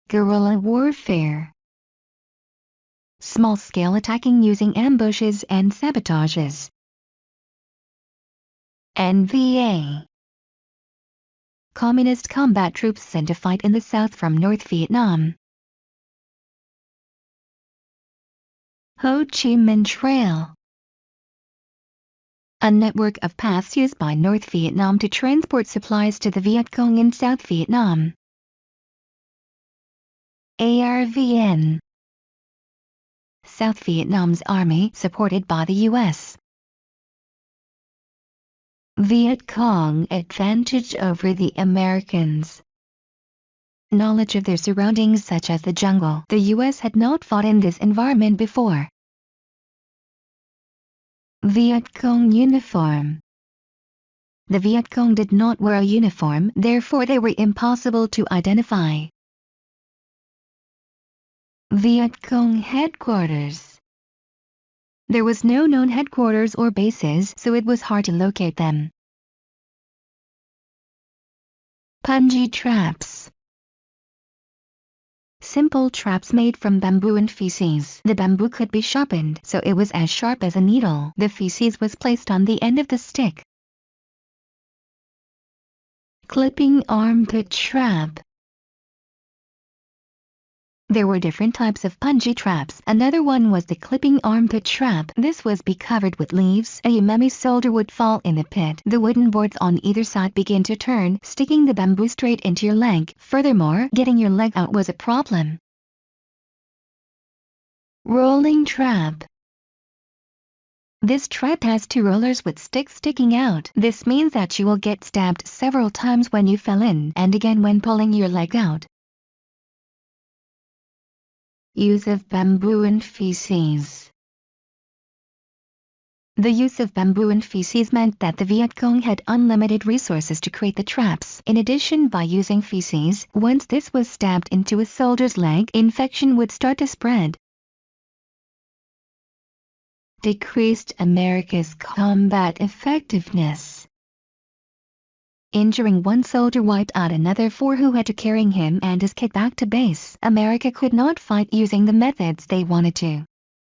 Guerrilla warfare. Small-scale attacking using ambushes and sabotages. NVA. Communist combat troops sent to fight in the south from North Vietnam. Ho Chi Minh Trail. A network of paths used by North Vietnam to transport supplies to the Vietcong in South Vietnam. ARVN. South Vietnam's army supported by the U.S. Vietcong advantage over the Americans. Knowledge of their surroundings such as the jungle. The U.S. had not fought in this environment before. Vietcong Uniform. The Vietcong did not wear a uniform, therefore they were impossible to identify. Vietcong Headquarters. There was no known headquarters or bases, so it was hard to locate them. Punji traps. Simple traps made from bamboo and faeces. The bamboo could be sharpened, so it was as sharp as a needle. The faeces was placed on the end of the stick. Clipping armpit trap. There were different types of Punji traps. Another one was the clipping armpit trap. This was be covered with leaves. A Vietnamese soldier would fall in the pit. The wooden boards on either side begin to turn, sticking the bamboo straight into your leg. Furthermore, getting your leg out was a problem. Rolling trap. This trap has two rollers with sticks sticking out. This means that you will get stabbed several times when you fell in, and again when pulling your leg out. Use of bamboo and faeces. The use of bamboo and faeces meant that the Vietcong had unlimited resources to create the traps. In addition, by using faeces, once this was stabbed into a soldier's leg, infection would start to spread. Decreased America's combat effectiveness. Injuring one soldier wiped out another 4 who had to carry him and his kit back to base. America could not fight using the methods they wanted to.